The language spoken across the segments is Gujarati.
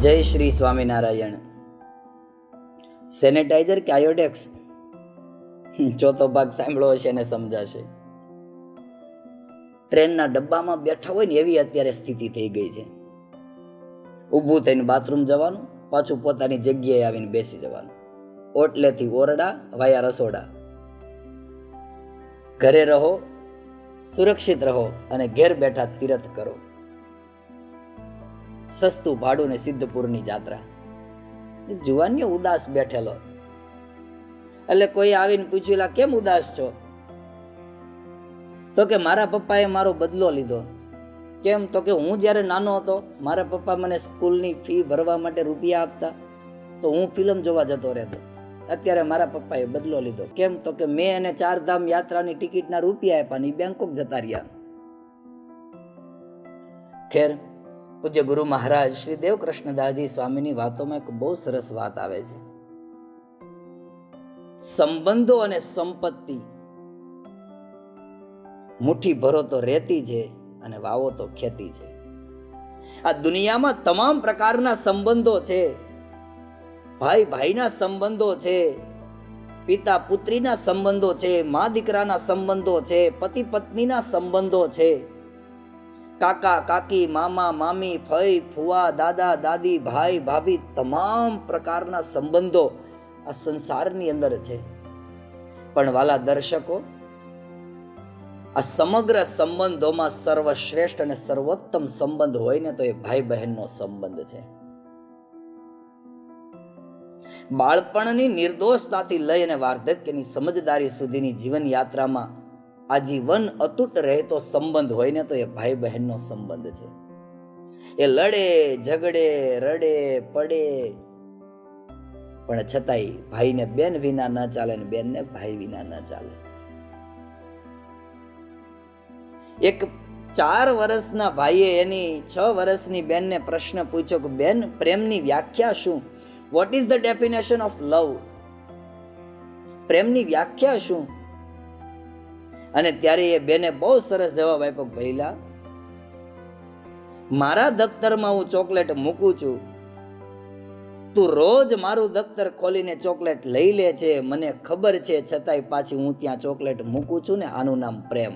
જય શ્રી સ્વામિનારાયણ. સેનેટાઈઝર કે આયોડેક્સ? ચોથો ભાગ સાંભળ્યો હશે ને સમજાશે. ટ્રેનના ડબ્બામાં બેઠા હોય ને એવી અત્યારે સ્થિતિ થઈ ગઈ છે. ઊભું થઈને બાથરૂમ જવાનું, પાછું પોતાની જગ્યાએ આવીને બેસી જવાનું. ઓટલેથી ઓરડા વાયા રસોડા. ઘરે રહો, સુરક્ષિત રહો અને ઘેર બેઠા તીરથ કરો. સસ્તું ભાડું ને સિદ્ધપુરની જાત્રા. જુવાનીઓ ઉદાસ બેઠેલો. એટલે કોઈ આવીને પૂછ્યું, કેમ ઉદાસ છો? તો કે મારા પપ્પાએ મારો બદલો લીધો. કેમ? તો કે હું જ્યારે નાનો હતો મારા પપ્પા મને સ્કૂલની ફી ભરવા માટે રૂપિયા આપતા, તો હું ફિલ્મ જોવા જતો રહેતો. અત્યારે મારા પપ્પાએ બદલો લીધો. કેમ? તો કે મેં એને 4 ધામ યાત્રાની ટિકિટના રૂપિયા આપ્યા ને બેંકોક જતા રહ્યા. ખેર, પૂજ્ય ગુરુ મહારાજ શ્રી દેવ કૃષ્ણદાસજી સ્વામીની વાતોમાં એક બહુ સરસ વાત આવે છે. સંબંધો અને સંપત્તિ મુઠ્ઠી ભરો તો રેતી છે અને વાવો તો ખેતી છે. આ દુનિયામાં તમામ પ્રકારના સંબંધો છે. ભાઈ ભાઈના સંબંધો છે, પિતા પુત્રીના સંબંધો છે, મા દીકરાના સંબંધો છે, પતિ પત્નીના સંબંધો છે, કાકા કાકી, મામા મામી, ફઈ ફુવા, દાદા દાદી, ભાઈ ભાભી, તમામ પ્રકારના સંબંધો આ સંસારની અંદર છે. પણ વાલા દર્શકો, આ સમગ્ર સંબંધોમાં સર્વશ્રેષ્ઠ અને સર્વોત્તમ સંબંધ હોય ને તો એ ભાઈ બહેનનો સંબંધ છે. બાળપણની નિર્દોષતાથી લઈ અને વાર્ધક્યની સમજદારી સુધીની જીવન યાત્રામાં આજીવન અતૂટ રહેતો સંબંધ હોય ને તો એ ભાઈ બહેનનો સંબંધ છે. એ લડે ઝઘડે રડે પડે પણ છતાંય ભાઈને બેન વિના ન ચાલે ને બેનને ભાઈ વિના ન ચાલે. એક 4 વર્ષના ભાઈએ એની 6 વર્ષની બેનને પ્રશ્ન પૂછ્યો કે બેન, પ્રેમની વ્યાખ્યા શું? What is the definition of લવ? પ્રેમની વ્યાખ્યા શું? અને ત્યારે એ બેને બહુ સરસ જવાબ આપ્યો, ભઈલા, મારા દફતરમાં હું ચોકલેટ મૂકું છું, તું રોજ મારું દફતર ખોલીને ચોકલેટ લઈ લે છે, મને ખબર છે, છતાંય પાછી હું ત્યાં ચોકલેટ મૂકું છું ને, આનું નામ પ્રેમ.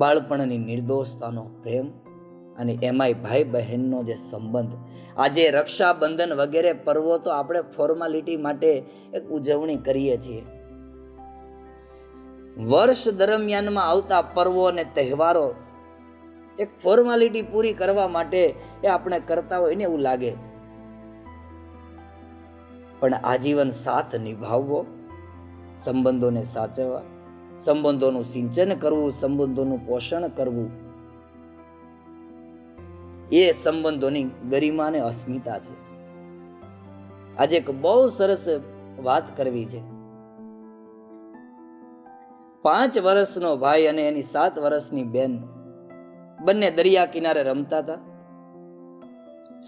બાળપણની નિર્દોષતાનો પ્રેમ અને એમાંય ભાઈ બહેનનો જે સંબંધ. આજે રક્ષાબંધન વગેરે પર્વો તો આપણે ફોર્માલિટી માટે એક ઉજવણી કરીએ છીએ. વર્ષ દરમિયાનમાં આવતા પર્વો અને તહેવારો એક ફોર્માલિટી પૂરી કરવા માટે એ આપણે કરતા હોય ને એવું લાગે. પણ આજીવન સાથ નિભાવવો, સંબંધોને સાચવવા, સંબંધોનું સિંચન કરવું, સંબંધોનું પોષણ કરવું, એ સંબંધોની ગરિમા અને અસ્મિતા છે. આજે એક બહુ સરસ વાત કરવી છે. 5 વર્ષનો ભાઈ અને એની 7 વર્ષની બેન બંને દરિયા કિનારે રમતા હતા.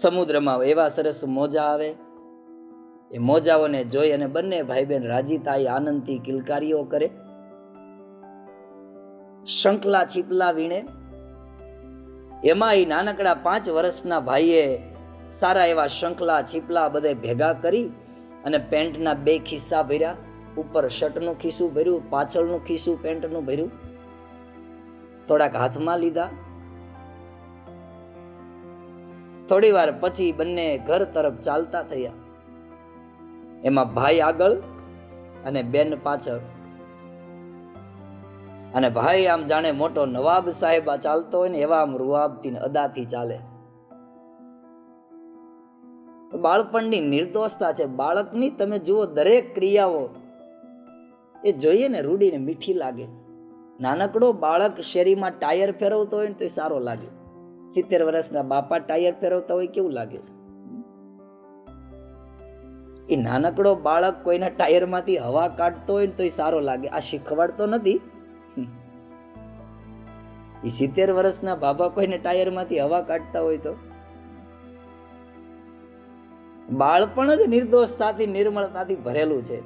સમુદ્રમાં એવા સરસ મોજા આવે. એ મોજાઓને જોઈ અને બંને ભાઈ બહેન રાજી થાય, આનંદથી કિલકારીઓ કરે, શંખલા છીપલા વીણે. એમાં એ નાનકડા 5 વર્ષના ભાઈએ સારા એવા શંખલા છીપલા બધે ભેગા કરી અને પેન્ટના 2 ખિસ્સા ભર્યા. ઉપર શર્ટનું ખિસ્સું ભર્યું, પાછળનું ખિસ્સું પેન્ટનું ભર્યું. થોડાક હાથમાં લીધા. થોડી વાર પછી બંને ઘર તરફ ચાલતા થયા. એમાં ભાઈ આગળ અને બેન પાછળ. અને ભાઈ આમ જાણે મોટો નવાબ સાહેબ ચાલતો હોય ને એવા આમ રૂઆબથી અદાથી ચાલે. બાળપણની નિર્દોષતા છે. બાળકની તમે જુઓ, દરેક ક્રિયાઓ એ જોઈએ ને રૂડીને મીઠી લાગે. નાનકડો બાળક શેરીમાં ટાયર ફેરવતો હોય ને તો સારો લાગે. 70 વર્ષના બાપા ટાયર ફેરવતા હોય કેવું લાગે? એ નાનકડો બાળક કોઈના ટાયરમાંથી હવા કાઢતો હોય ને તો સારો લાગે. આ શીખવાડતો નથી. એ 70 વર્ષના બાબા કોઈને ટાયરમાંથી હવા કાઢતા હોય તો. બાળપણ જ નિર્દોષતાથી નિર્મળતાથી ભરેલું છે.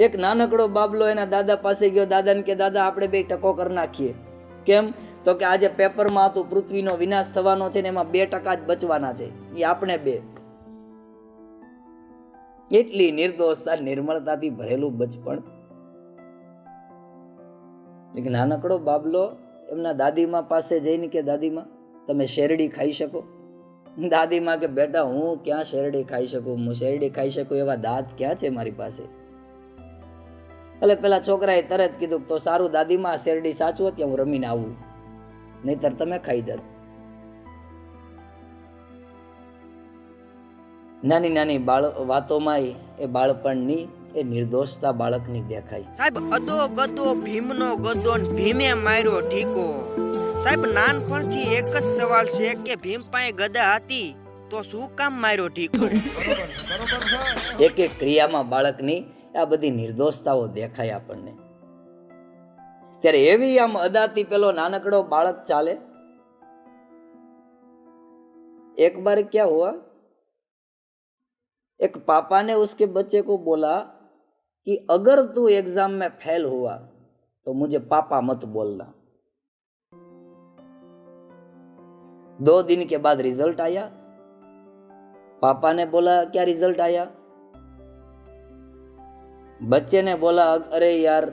એક નાનકડો બાબલો એના દાદા પાસે ગયો. દાદાને કે દાદા આપણે 2 ટકો કરી નાખીએ. કેમ? તો કે આજે પેપરમાં હતું પૃથ્વીનો વિનાશ થવાનો છે ને એમાં 2% જ બચવાના છે, એ આપણે 2. એટલી નિર્દોષતા નિર્મળતાથી ભરેલું બચપણ. એક નાનકડો બાબલો એમના દાદીમા પાસે જઈને કે દાદીમા તમે શેરડી ખાઈ શકો? દાદીમા કે બેટા હું ક્યાં શેરડી ખાઈ શકું, હું શેરડી ખાઈ શકું એવા દાંત ક્યાં છે મારી પાસે? એટલે પેલા છોકરાએ તરત કીધું તો સારું દાદીમા શેરડી સાચવો ત્યાં હું રમીને આવું, નહીતર તમે ખાઈ જાત. નાની નાની વાતોમાં એ બાળપણની એ નિર્દોષતા બાળકની દેખાય. સાહેબ અદો ગદો ભીમનો ગદો ને ભીમે માર્યો ઢીકો. સાહેબ નાનપણથી એક જ સવાલ છે કે ભીમ પાસે ગદા હતી તો શું કામ માર્યો ઢીકો? એક એક ક્રિયામાં બાળકની આ બધી નિર્દોષતાઓ દેખાય આપણને. ત્યારે એવી આમ અદાથી પેલો નાનકડો બાળક ચાલે. एक बार क्या हुआ, एक पापा ने उसके बच्चे को बोला कि अगर तू एग्जाम में फेल हुआ तो मुझे पापा मत बोलना. 2 दिन के बाद रिजल्ट आया. पापा ने बोला क्या रिजल्ट आया? बच्चे ने बोला अरे यार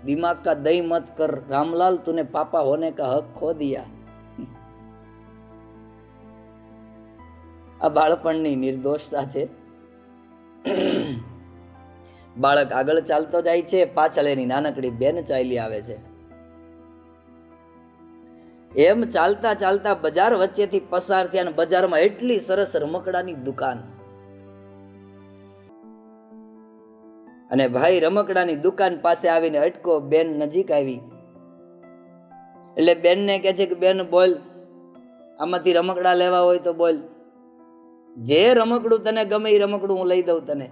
दिमाग का दही मत कर रामलाल, तूने पापा होने का हक खो दिया. આ બાળપણની નિર્દોષતા છે. બાળક આગળ ચાલતો જાય છે, પાછળ એની નાનકડી બેન ચાલી આવે છે. એમ ચાલતા ચાલતા બજાર વચ્ચેથી પસાર થયા અને બજારમાં એટલી સરસ રમકડાની દુકાન. અને ભાઈ રમકડાની દુકાન પાસે આવીને અટકો. બેન નજીક આવી એટલે બેનને કહે છે કે બેન બોલ, આમાંથી રમકડા લેવા હોય તો બોલ, જે રમકડું તને ગમે એ રમકડું હું લઈ દઉં તને.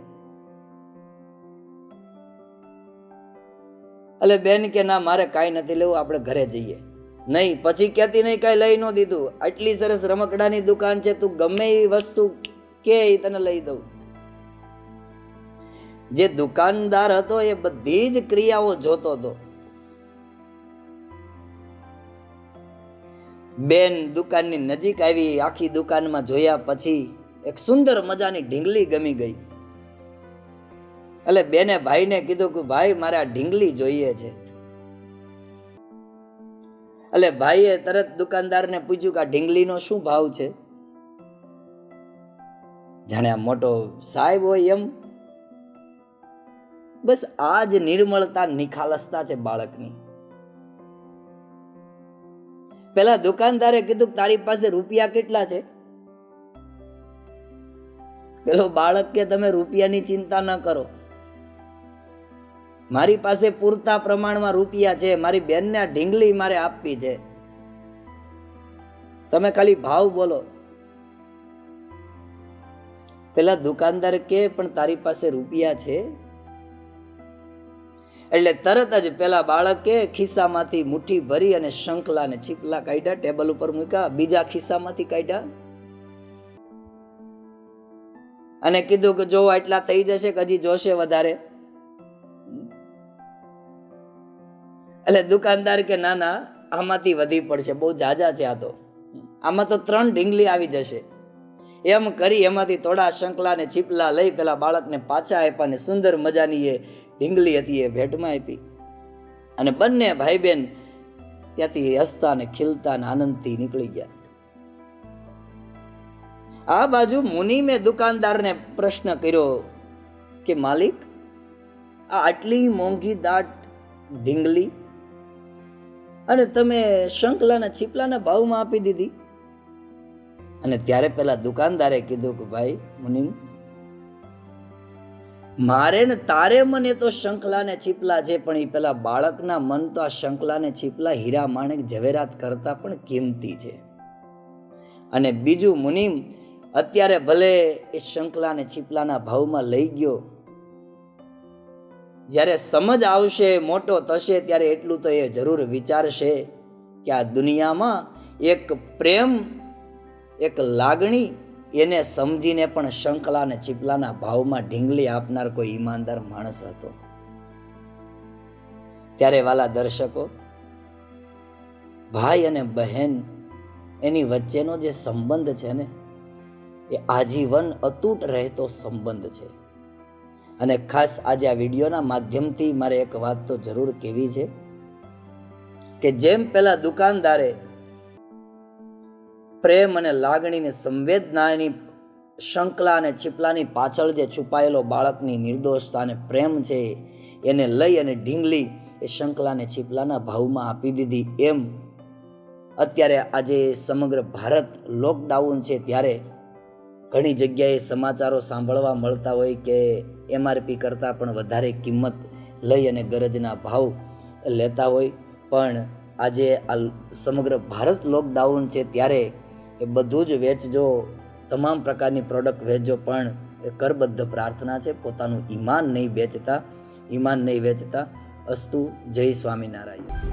એટલે બેન કે ના મારે કાંઈ નથી લેવું, આપણે ઘરે જઈએ. નહીં, પછી કહેતી નહીં કાંઈ લઈ ન દીધું. આટલી સરસ રમકડાની દુકાન છે, તું ગમે એ વસ્તુ કે એ તને લઈ દઉં. જે દુકાનદાર હતો એ બધી જ ક્રિયાઓ જોતો હતો. બેન દુકાનની નજીક આવી, આખી દુકાનમાં જોયા પછી એક સુંદર મજાની ઢીંગલી ગમી ગઈ. એટલે બેને ભાઈને કીધું કે ભાઈ મારે આ ઢીંગલી જોઈએ છે. એટલે ભાઈએ તરત દુકાનદારને પૂછ્યું કે આ ઢીંગલીનો શું ભાવ છે? જાણે આ મોટો સાહેબ હોય એમ. બસ આ જ નિર્મળતા નિખાલસતા છે બાળકની. પેલા દુકાનદારે કીધું તારી પાસે રૂપિયા કેટલા છે? પેલો બાળક કે તમે રૂપિયાની ચિંતા ન કરો, મારી પાસે પૂરતા પ્રમાણમાં રૂપિયા છે, મારી બેનને આ ઢીંગલી મારે આપવી છે, તમે ખાલી ભાવ બોલો. પેલા દુકાનદાર કે પણ તારી પાસે રૂપિયા છે? એટલે તરત જ પેલા બાળકે ખિસ્સામાંથી મુઠ્ઠી ભરી અને શંખલા ને છીપલા કાઢ્યા, ટેબલ ઉપર મૂક્યા, બીજા ખિસ્સામાંથી કાઢ્યા અને કીધું કે જો આટલા થઈ જશે કે હજી જોશે વધારે? એટલે દુકાનદાર કે ના ના આમાંથી વધી પડશે, બહુ જાજા છે આ તો, આમાં તો 3 ઢીંગલી આવી જશે. એમ કરી એમાંથી થોડા શંખલા ને છીપલા લઈ પેલા બાળકને પાછા આપ્યા ને સુંદર મજાની એ ઢીંગલી હતી એ ભેટમાં આપી. અને બંને ભાઈ બહેન ત્યાંથી હસતા ને ખીલતા ને આનંદથી નીકળી ગયા. આ બાજુ મુનિમે દુકાનદારને પ્રશ્ન કર્યો કે માલિક આ આટલી મોંઘી દાટ ઢીંગલી અને તમે શંખલાના છીપલાના ભાવમાં આપી દીધી? અને ત્યારે પેલા દુકાનદારે કીધું કે ભાઈ મુનિમ, મારે ને તારે મને તો શંખલા ને છીપલા છે, પણ એ પેલા બાળકના મન તો આ શંખલા ને છીપલા હીરા માણેક ઝવેરાત કરતા પણ કિંમતી છે. અને બીજું મુનિમ, અત્યારે ભલે એ શંખલા ને છીપલાના ભાવમાં લઈ ગયો, જ્યારે સમજ આવશે, મોટો થશે, ત્યારે એટલું તો એ જરૂર વિચારશે કે આ દુનિયામાં એક પ્રેમ, એક લાગણી, એને સમજીને પણ શંખલા ને છીપલાના ભાવમાં ઢીંગલી આપનાર કોઈ ઈમાનદાર માણસ હતો. ત્યારે વાલા દર્શકો, ભાઈ અને બહેન એની વચ્ચેનો જે સંબંધ છે ને એ આજીવન અતૂટ રહેતો સંબંધ છે. અને ખાસ આજે આ વિડીયોના માધ્યમથી મારે એક વાત તો જરૂર કહેવી છે કે જેમ પેલા દુકાનદારે પ્રેમ અને લાગણીને સંવેદનાની શંકલા અને છીપલાની પાછળ જે છુપાયેલો બાળકની નિર્દોષતા અને પ્રેમ છે એને લઈ અને ઢીંગલી એ શંકલા અને છીપલાના ભાવમાં આપી દીધી, એમ અત્યારે આજે સમગ્ર ભારત લોકડાઉન છે ત્યારે ઘણી જગ્યાએ સમાચારો સાંભળવા મળતા હોય કે MRP કરતાં પણ વધારે કિંમત લઈ અને ગરજના ભાવ લેતા હોય. પણ આજે આ સમગ્ર ભારત લોકડાઉન છે ત્યારે એ બધું જ વેચજો, તમામ પ્રકારની પ્રોડક્ટ વેચજો, પણ એ કરબદ્ધ પ્રાર્થના છે, પોતાનું ઈમાન નહીં વેચતા. અસ્તુ. જય સ્વામિનારાયણ.